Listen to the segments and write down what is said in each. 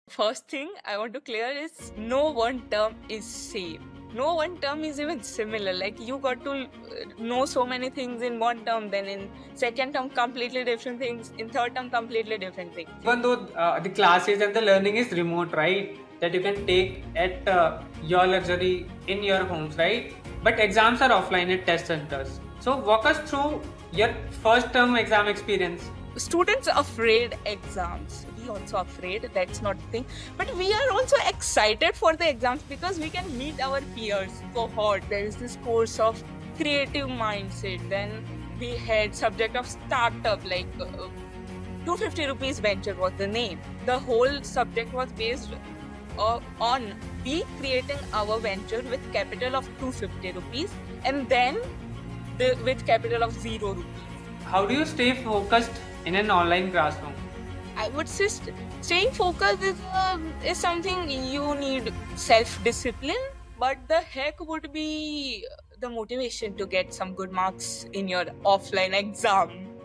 First thing I want to clear is no one term is same. No one term is even similar. Like you got to know so many things in one term, then in second term completely different things, in third term completely different things. Even though the classes and the learning is remote, right? That you can take at your luxury in your homes, right? But exams are offline at test centers. So walk us through your first term exam experience. Students are afraid exams. We also afraid, that's not the thing. But we are also excited for the exams because we can meet our peers. Cohort, there is this course of creative mindset. Then we had subject of startup, like 250 rupees venture was the name. The whole subject was based on we creating our venture with capital of 250 rupees and then with capital of 0 rupees. How do you stay focused in an online classroom? I would say staying focused is something you need self-discipline, but the heck would be the motivation to get some good marks in your offline exam.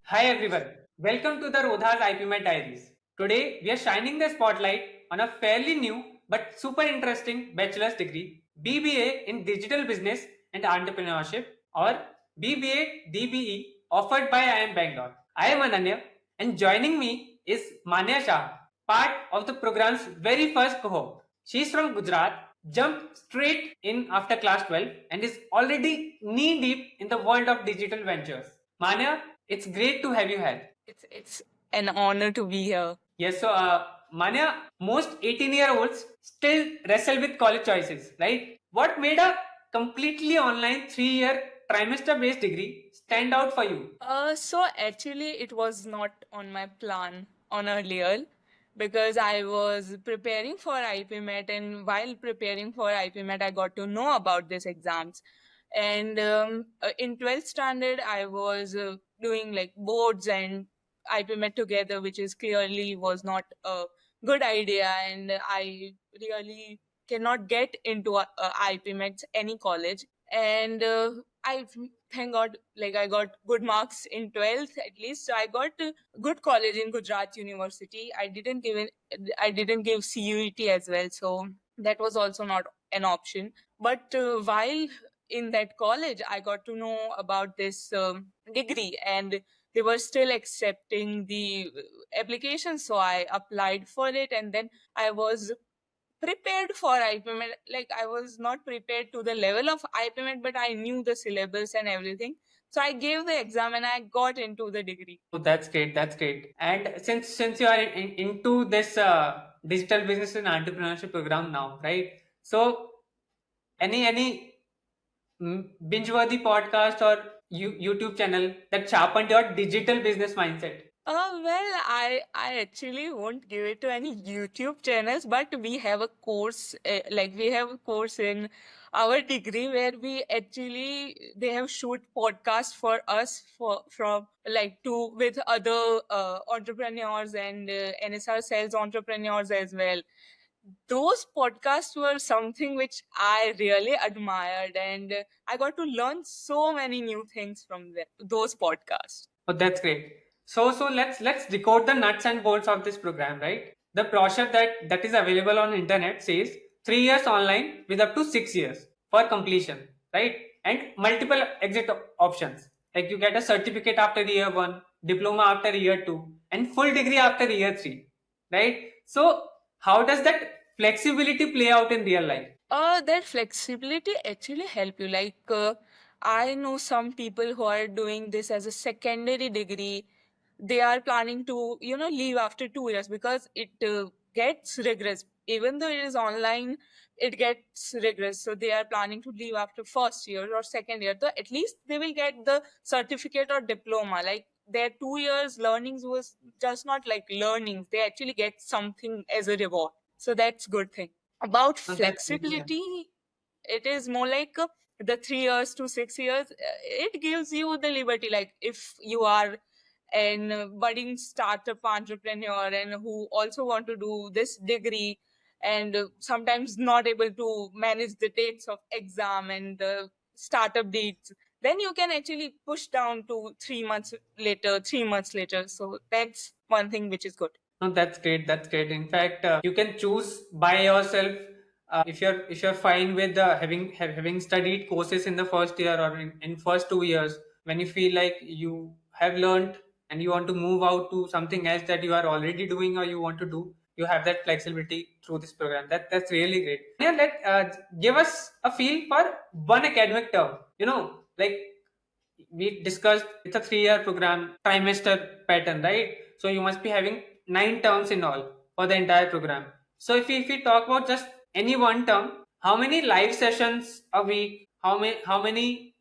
Hi everyone, welcome to the Rodha's IPMET Diaries. Today we are shining the spotlight on a fairly new but super interesting bachelor's degree, BBA in Digital Business and Entrepreneurship, or BBA DBE, offered by IIM Bangalore. I am Ananya, and joining me is Manya Shah, part of the program's very first cohort. She's from Gujarat, jumped straight in after class 12, and is already knee deep in the world of digital ventures. Manya, it's great to have you here. It's an honor to be here. Yes, so Manya, most 18-year-olds still wrestle with college choices, right? What made a completely online 3-year trimester-based degree stand out for you? So actually, it was not on my plan on earlier because I was preparing for IPMET, and while preparing for IPMET, I got to know about these exams. And in 12th standard, I was doing like boards and IPMET together, which is clearly was not a good idea, and I really cannot get into IPMET any college. And I thank God, like I got good marks in 12th at least. So I got a good college in Gujarat University. I didn't give CUET as well, so that was also not an option. But while in that college, I got to know about this degree, and they were still accepting the application. So I applied for it, and then I was prepared for IPMET. Like I was not prepared to the level of IPMET, but I knew the syllabus and everything. So I gave the exam and I got into the degree. Oh, that's great. That's great. And since you are into this digital business and entrepreneurship program now, right? So any binge-worthy podcast or YouTube channel that sharpened your digital business mindset? Well, I actually won't give it to any YouTube channels, but we have a course, like we have a course in our degree where we actually they have shoot podcast for us for from like to with other entrepreneurs and NSR sales entrepreneurs as well. Those podcasts were something which I really admired, and I got to learn so many new things from those podcasts. Oh, that's great. So let's decode the nuts and bolts of this program, right? The brochure that is available on internet says 3 years online with up to 6 years for completion, right? And multiple exit options. Like you get a certificate after year one, diploma after year two, and full degree after year three, right? So how does that flexibility play out in real life? That flexibility actually help you. Like, I know some people who are doing this as a secondary degree. They are planning to, leave after 2 years because it gets regress. Even though it is online, it gets regress. So they are planning to leave after first year or second year. So at least they will get the certificate or diploma. Like their 2 years learnings was just not like learnings. They actually get something as a reward. So that's good thing about Oh, that's great. Yeah. flexibility. It is more like the 3 years to 6 years. It gives you the liberty, like if you are an budding startup entrepreneur and who also want to do this degree and sometimes not able to manage the dates of exam and the startup dates, then you can actually push down to 3 months later, 3 months later. So that's one thing which is good. No, that's great. That's great. In fact, you can choose by yourself if you're fine with having studied courses in the first year or in first 2 years. When you feel like you have learned and you want to move out to something else that you are already doing or you want to do, you have that flexibility through this program. That's really great. Yeah, give us a feel for one academic term. Like we discussed, it's a 3-year program, trimester pattern, right? So you must be having 9 terms in all for the entire program. So if we talk about just any one term, how many live sessions a week, how many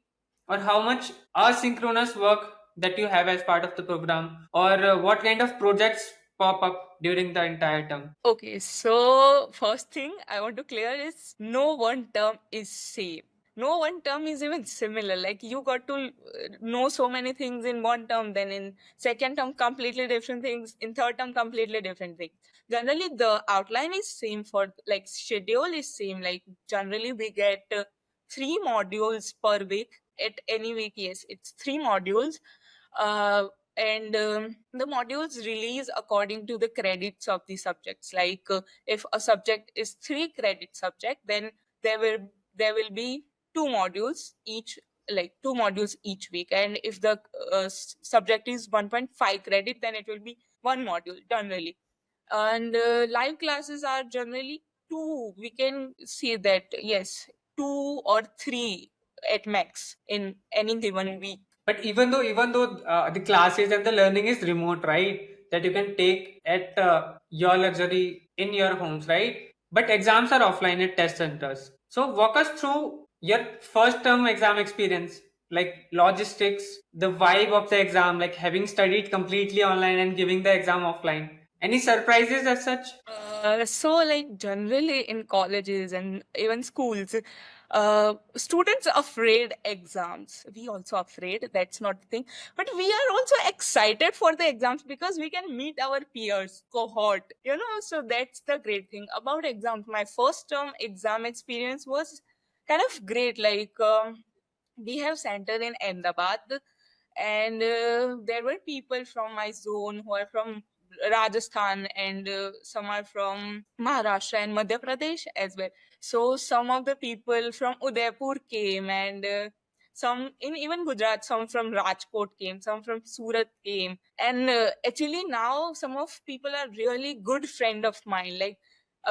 or how much asynchronous work that you have as part of the program, or what kind of projects pop up during the entire term? Okay, so first thing I want to clear is no one term is same. No one term is even similar. Like you got to know so many things in one term, then in second term completely different things, in third term completely different things. Generally, the outline is same for like schedule is same. Like generally we get 3 modules per week. At any week, yes, it's 3 modules. Uh, and the modules release according to the credits of the subjects. Like if a subject is 3 credit subject, then there will there will be 2 modules each, like 2 modules each week. And if the subject is 1.5 credit, then it will be 1 module generally. And live classes are generally 2. We can see that, yes, 2 or 3 at max in any given week. But even though the classes and the learning is remote, right? That you can take at your luxury in your homes, right? But exams are offline at test centers. So walk us through your first term exam experience, like logistics, the vibe of the exam, like having studied completely online and giving the exam offline. Any surprises as such? So like generally in colleges and even schools, students afraid exams. We also afraid. That's not the thing. But we are also excited for the exams because we can meet our peers, cohort. So that's the great thing about exams. My first term exam experience was kind of great. Like we have center in Ahmedabad, and there were people from my zone who are from Rajasthan, and some are from Maharashtra and Madhya Pradesh as well. So some of the people from Udaipur came, and some in even Gujarat, some from Rajkot came, some from Surat came, and actually now some of people are really good friend of mine. Like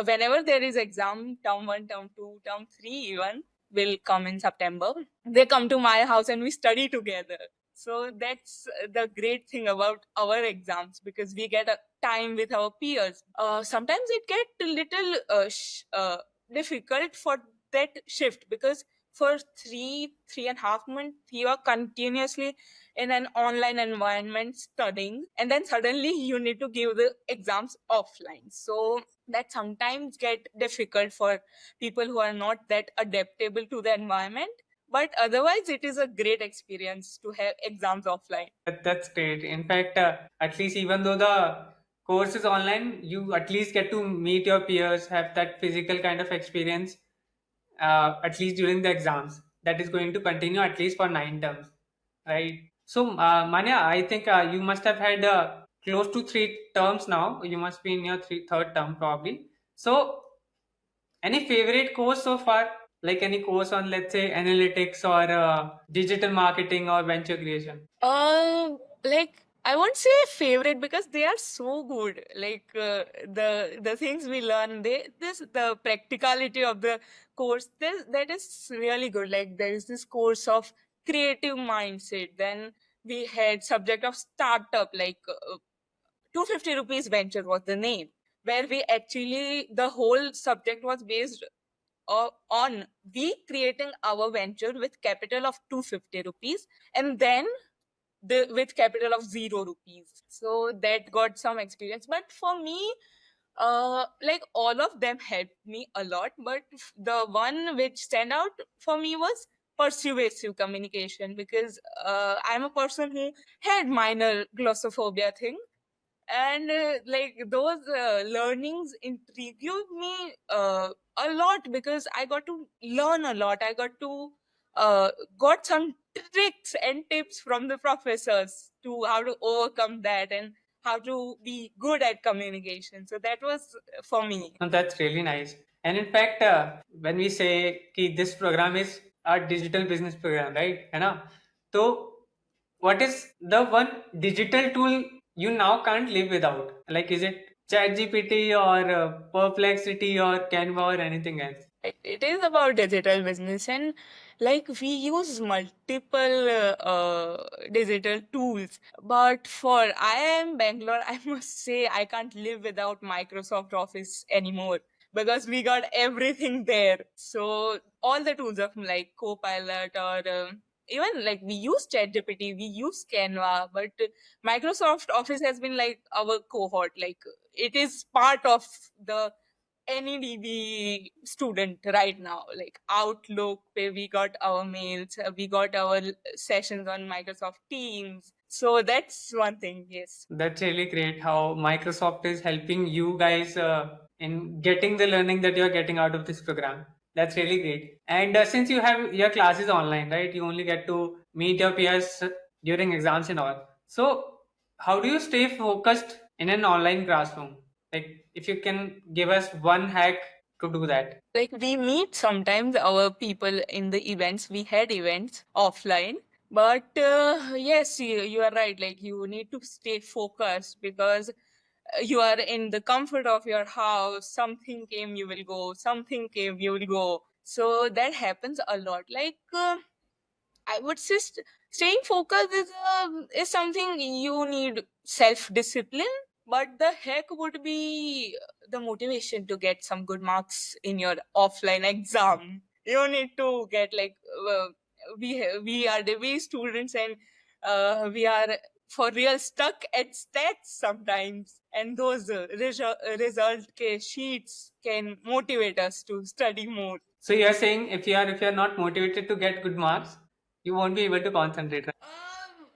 whenever there is exam, term 1, term 2, term 3 even will come in September, they come to my house and we study together. So that's the great thing about our exams, because we get a time with our peers. Sometimes it get a little difficult for that shift, because for 3.5 months you are continuously in an online environment studying, and then suddenly you need to give the exams offline. So that sometimes get difficult for people who are not that adaptable to the environment, but otherwise it is a great experience to have exams offline. That's great. In fact, at least even though the course is online, you at least get to meet your peers, have that physical kind of experience, at least during the exams. That is going to continue at least for 9 terms, right? So, Manya, I think you must have had close to 3 terms now. You must be in your third term probably. So, any favorite course so far? Like any course on, let's say, analytics or digital marketing or venture creation? Like I won't say favorite because they are so good. Like the things we learn, the practicality of the course, that is really good. Like there is this course of creative mindset. Then we had subject of startup, like 250 rupees venture was the name, where we actually the whole subject was based on we creating our venture with capital of 250 rupees, and then with capital of 0 rupees. So that got some experience. But for me, like all of them helped me a lot. But the one which stand out for me was persuasive communication, because I'm a person who had minor glossophobia thing, and like those learnings intrigued me a lot, because I got to learn a lot. I got to uh, got some tricks and tips from the professors to how to overcome that and how to be good at communication. So that was for me. No, that's really nice. And in fact, when we say कि this program is a digital business program, right? है ना? So, what is the one digital tool you now can't live without? Like, is it ChatGPT or Perplexity or Canva or anything else? It is about digital business, and like we use multiple digital tools, but for I am Bangalore, I must say I can't live without Microsoft Office anymore because we got everything there. So all the tools of like Copilot or even like we use ChatGPT, we use Canva, but Microsoft Office has been like our cohort. Like it is part of the NEDB student right now, like Outlook, where we got our mails, we got our sessions on Microsoft Teams. So that's one thing, yes. That's really great how Microsoft is helping you guys in getting the learning that you're getting out of this program. That's really great. And since you have your classes online, right, you only get to meet your peers during exams and all. So, how do you stay focused in an online classroom? Like, if you can give us one hack to do that. Like we meet sometimes our people in the events, we had events offline. But yes, you are right. Like you need to stay focused because you are in the comfort of your house. Something came, you will go. Something came, you will go. So that happens a lot. Like I would say staying focused is something you need self discipline, but the heck would be the motivation to get some good marks in your offline exam. You need to get like we are the we students, and we are for real stuck at stats sometimes, and those result sheets can motivate us to study more. So you're saying if you're not motivated to get good marks, you won't be able to concentrate. Right?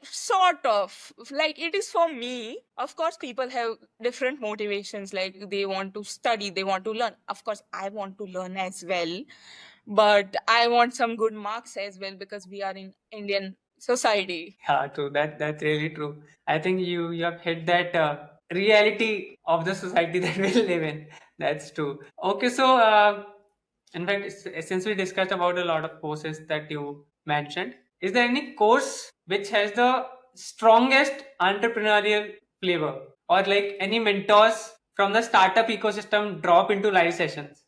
Sort of. Like it is for me. Of course, people have different motivations. Like they want to study, they want to learn. Of course, I want to learn as well, but I want some good marks as well because we are in Indian society. Yeah, true. That's really true. I think you have hit that reality of the society that we live in. That's true. Okay, so in fact, since we discussed about a lot of courses that you mentioned, is there any course which has the strongest entrepreneurial flavor, or like any mentors from the startup ecosystem drop into live sessions?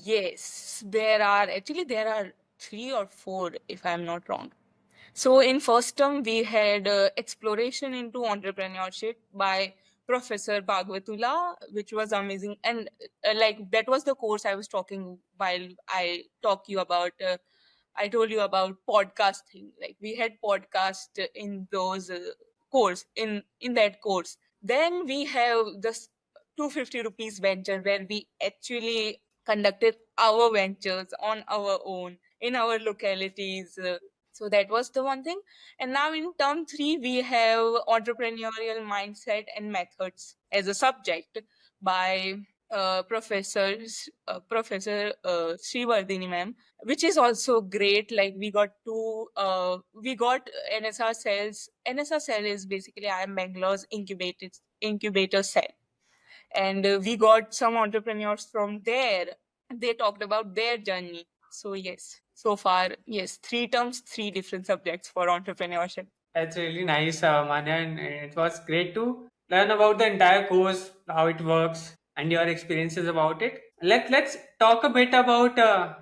Yes, there are three or four, if I'm not wrong. So in first term, we had exploration into entrepreneurship by Professor Bhagwatula, which was amazing. And like that was the course I was talking while I talk you about. I told you about podcasting. Like we had podcast in those course in that course. Then we have this 250 rupees venture where we actually conducted our ventures on our own in our localities. So that was the one thing. And now in term three, we have entrepreneurial mindset and methods as a subject by Professor Srivardhini ma'am, which is also great. Like we got NSR cells. NSR cell is basically I am Bangalore's incubator cell, and we got some entrepreneurs from there. They talked about their journey. So yes, so far yes, three terms, three different subjects for entrepreneurship. That's really nice, Manya, and it was great to learn about the entire course, how it works, and your experiences about it. Let's talk a bit about the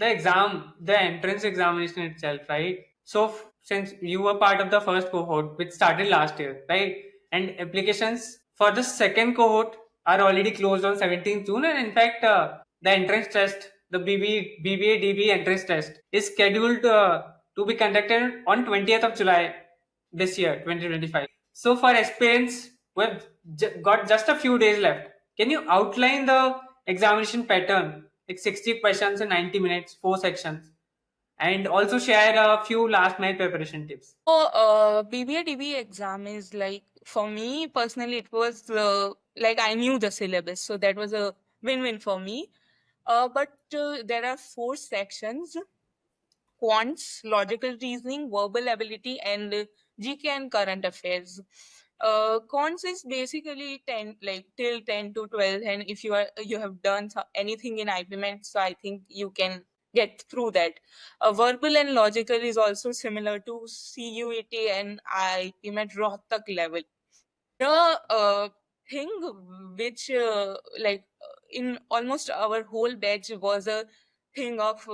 exam, the entrance examination itself, right? So, since you were part of the first cohort, which started last year, right, and applications for the second cohort are already closed on 17th June, and in fact, the entrance test, the BBA DB entrance test, is scheduled to be conducted on 20th of July this year, 2025. So, for aspirants who have got just a few days left, can you outline the examination pattern, like 60 questions in 90 minutes, 4 sections, and also share a few last minute preparation tips? So BBA exam is like for me personally, it was like I knew the syllabus, so that was a win-win for me. But there are four sections. quants, logical reasoning, verbal ability, and GK and current affairs. Quants is basically 10, like till 10 to 12, and if you have done anything in IPMET, so I think you can get through that. Verbal and logical is also similar to CUET and IPMET Rohtak level. The thing which in almost our whole batch was a thing of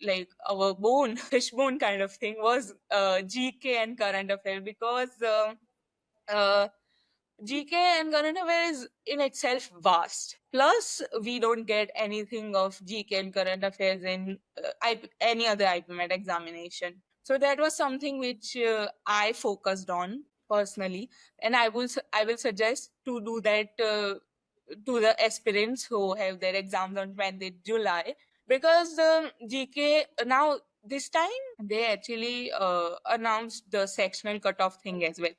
like our bone fishbone kind of thing was GK and current affair, because uh, GK and current affair is in itself vast. Plus, we don't get anything of GK and current affairs in any other IPMET examination. So that was something which I focused on personally, and I will suggest to do that to the aspirants who have their exams on 20th July, because GK now this time they actually announced the sectional cutoff thing as well.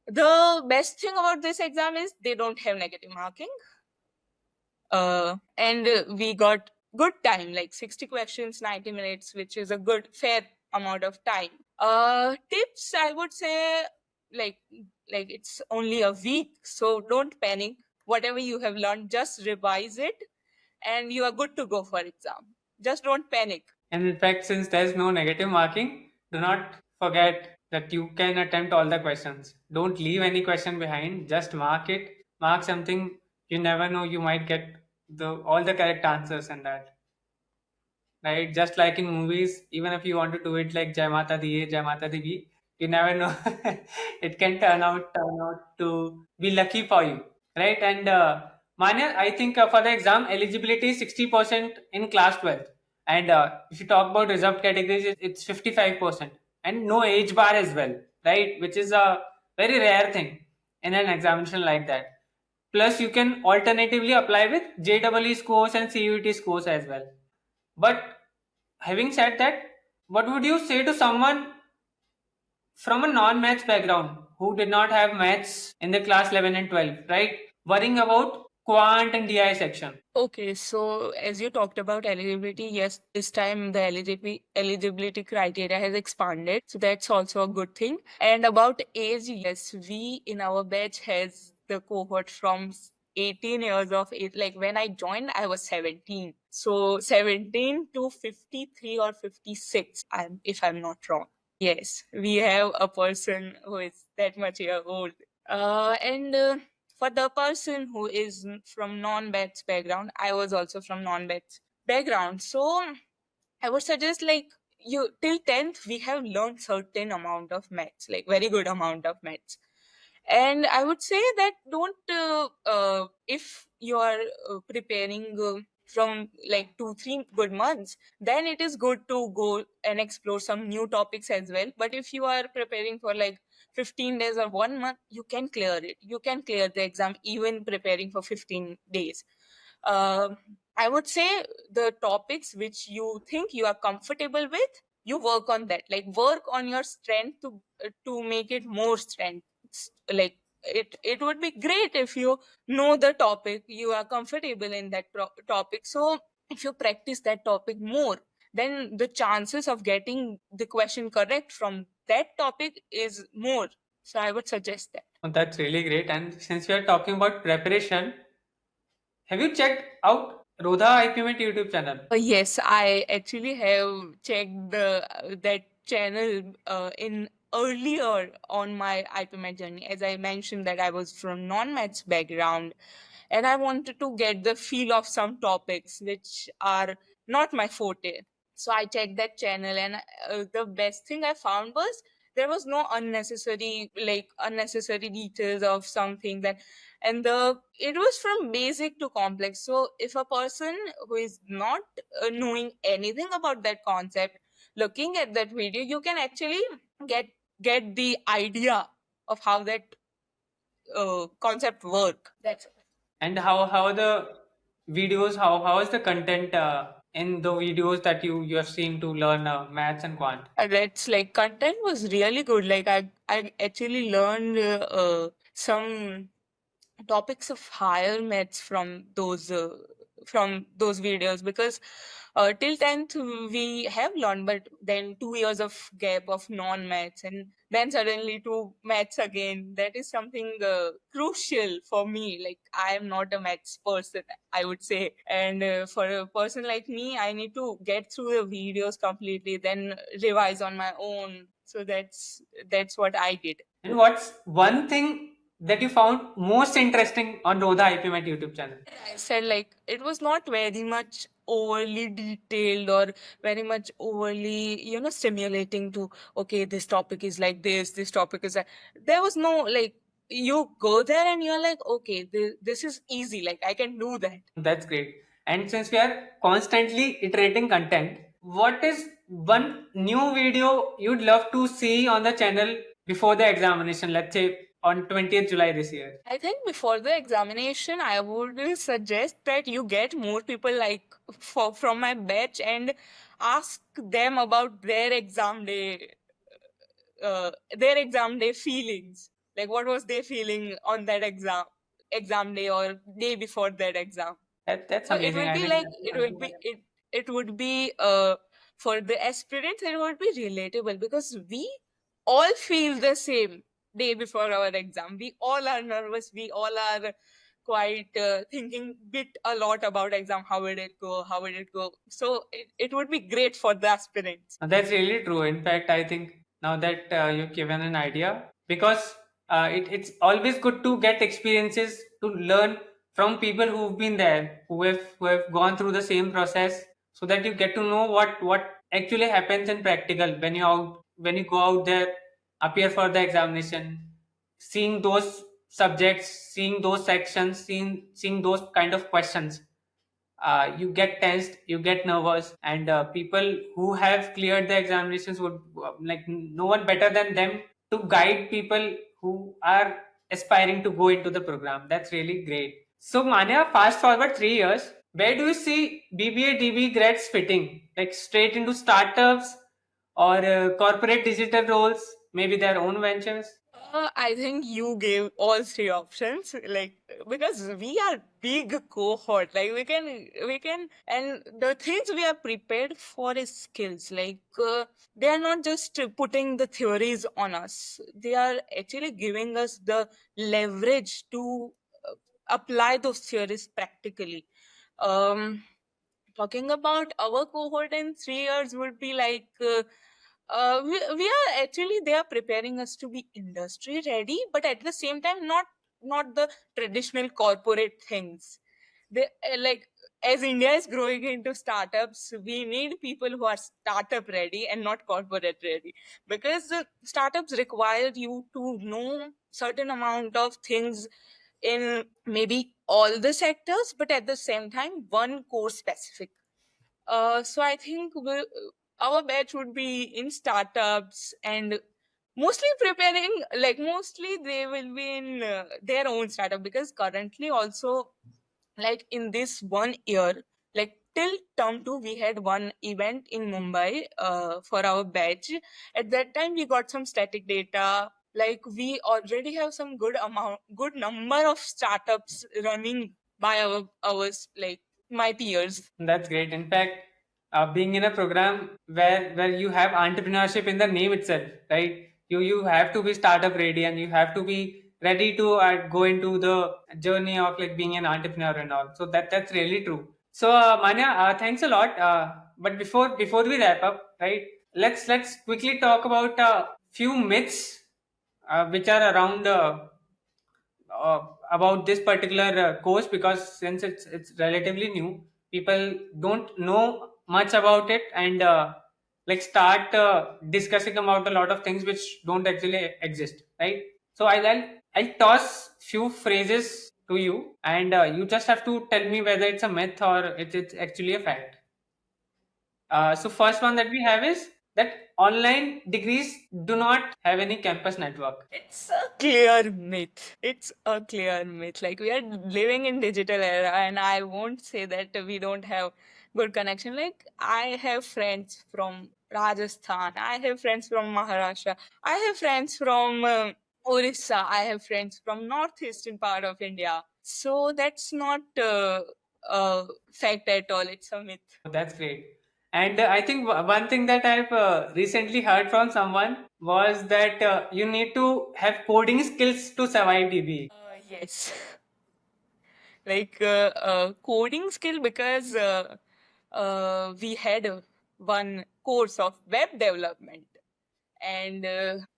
The best thing about this exam is they don't have negative marking. And we got good time, like 60 questions, 90 minutes, which is a good, fair amount of time. Tips, I would say, like, like it's only a week, so don't panic. Whatever you have learned, just revise it, and you are good to go for exam. Just don't panic. And in fact, since there's no negative marking, do not forget that you can attempt all the questions. Don't leave any question behind. Just mark it. Mark something. You never know. You might get all the correct answers in that. Right? Just like in movies, even if you want to do it like Jai Mata Di, Jai Mata Di, you never know. It can turn out to be lucky for you, right? And Manya, I think for the exam eligibility is 60% in class 12th, and if you talk about reserved categories, it's 55%, and no age bar as well, right? Which is a very rare thing in an examination like that. Plus, you can alternatively apply with JEE scores and CUET scores as well. But having said that, what would you say to someone from a non-maths background who did not have maths in the class 11 and 12, right? Worrying about quant and DI section. Okay, so as you talked about eligibility, yes, this time the eligibility criteria has expanded, so that's also a good thing. And about age, yes, we in our batch has the cohort from 18 years of age. Like when I joined, I was 17. So 17 to 53 or 56, if I'm not wrong. Yes, we have a person who is that much year old. And for the person who is from non-bets background, I was also from non-bets background. So I would suggest, like, you till 10th we have learned certain amount of maths, like very good amount of maths. And I would say that don't if you are preparing from like 2-3 good months, then it is good to go and explore some new topics as well. But if you are preparing for like 15 days or 1 month, you can clear it, you can clear the exam even preparing for 15 days. I would say the topics which you think you are comfortable with, you work on that, like work on your strength to make it more strength. Like it would be great if you know the topic, you are comfortable in that topic. So if you practice that topic more, then the chances of getting the question correct from that topic is more. So I would suggest that. Oh, that's really great. And since we are talking about preparation, have you checked out Rodha IPMET YouTube channel? Yes, I actually have checked that channel in earlier on my IPMET journey. As I mentioned that I was from non-maths background, and I wanted to get the feel of some topics which are not my forte. So I checked that channel, and the best thing I found was there was no unnecessary details of something that, and the it was from basic to complex. So if a person who is not knowing anything about that concept, looking at that video, you can actually get get the idea of how that concept work. That's it. And how are the videos? How is the content in the videos that you have seen to learn maths and quant? That's like content was really good. Like I actually learned some topics of higher maths from those from those videos, because till 10th we have learned, but then 2 years of gap of non-maths and then suddenly to maths again, that is something crucial for me. Like, I am not a maths person, I would say, and for a person like me, I need to get through the videos completely, then revise on my own. So that's what I did. And what's one thing that you found most interesting on Rodha IPMet YouTube channel? I said, like, it was not very much overly detailed or very much overly, stimulating to, okay, this topic is like this topic is like, there was no, like, you go there and you're like, okay, this is easy, like, I can do that. That's great. And since we are constantly iterating content, what is one new video you'd love to see on the channel before the examination, let's say on 20th July this year? I think before the examination, I would suggest that you get more people like from my batch and ask them about their exam day feelings. Like, what was they feeling on that exam day or day before that exam? That's So it amazing. will I be think like it would be for the aspirants, it would be relatable, because we all feel the same day before our exam. We all are nervous. We all are quite thinking bit a lot about exam. How will it go? How will it go? So it would be great for the aspirants. That's really true. In fact, I think now that you've given an idea, because it's always good to get experiences to learn from people who've been there, who have gone through the same process, so that you get to know what actually happens in practical when you go out there, appear for the examination, seeing those subjects, seeing those sections, seeing those kind of questions. You get tensed, you get nervous, and people who have cleared the examinations would like no one better than them to guide people who are aspiring to go into the program. That's really great. So Manya, fast forward 3 years, where do you see BBA DB grads fitting? Like straight into startups or corporate digital roles, maybe their own ventures? I think you gave all three options, like, because we are big cohort, like and the things we are prepared for is skills. Like, they are not just putting the theories on us; they are actually giving us the leverage to apply those theories practically. Um, Talking about our cohort in 3 years would be like, we are actually, they are preparing us to be industry ready, but at the same time not the traditional corporate things. They like, as India is growing into startups, we need people who are startup ready and not corporate ready, because startups require you to know certain amount of things in maybe all the sectors, but at the same time one core specific. So I think our batch would be in startups and mostly preparing, like, mostly they will be in their own startup, because currently also, like, in this 1 year, like till term 2, we had one event in Mumbai for our batch. At that time we got some static data, like we already have some good number of startups running by like my peers. That's great. In fact, being in a program where you have entrepreneurship in the name itself, right? You have to be startup ready, and you have to be ready to go into the journey of like being an entrepreneur and all. So that's really true. So Manya, thanks a lot. But before we wrap up, right? Let's quickly talk about a few myths which are around about this particular course, because since it's relatively new, people don't know much about it, and like start discussing about a lot of things which don't actually exist, right? So I'll toss few phrases to you, and you just have to tell me whether it's a myth or it's actually a fact. So first one that we have is that online degrees do not have any campus network. It's a clear myth. It's a clear myth. Like, we are living in digital era, and I won't say that we don't have good connection. Like, I have friends from Rajasthan. I have friends from Maharashtra. I have friends from Orissa. I have friends from northeastern part of India. So that's not fact at all. It's a myth. That's great. And I think one thing that I've recently heard from someone was that you need to have coding skills to survive DBA. Yes. Like coding skill, because we had one course of web development, and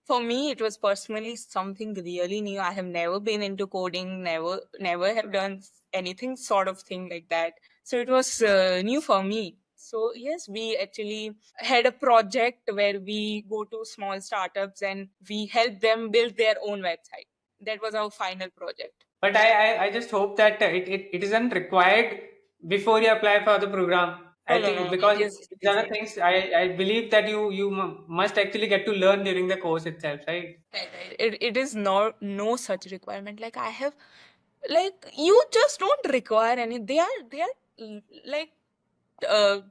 for me it was personally something really new. I have never been into coding, never have done anything sort of thing like that, so it was new for me. So yes, we actually had a project where we go to small startups and we help them build their own website. That was our final project. But I just hope that it isn't required before you apply for the program. I No, think no, because it these is are the there. things I believe that you must actually get to learn during the course itself, right? Right. It is no such requirement. Like I have, like you just don't require any. They are like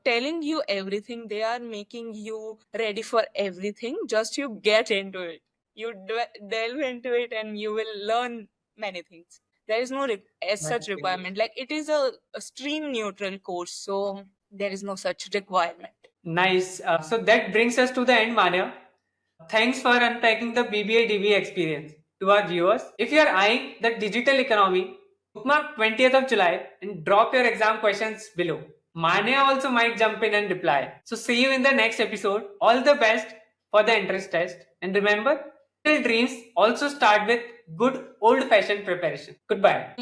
telling you everything. They are making you ready for everything. Just you get into it. You delve into it, and you will learn many things. There is no as That's such great. requirement. Like it is a stream neutral course, so there is no such requirement. Nice. So that brings us to the end, Manya. Thanks for unpacking the BBA DBA experience. To our viewers, if you are eyeing the digital economy, bookmark 20th of July and drop your exam questions below. Manya also might jump in and reply. So see you in the next episode. All the best for the entrance test. And remember, digital dreams also start with good old fashioned preparation. Goodbye.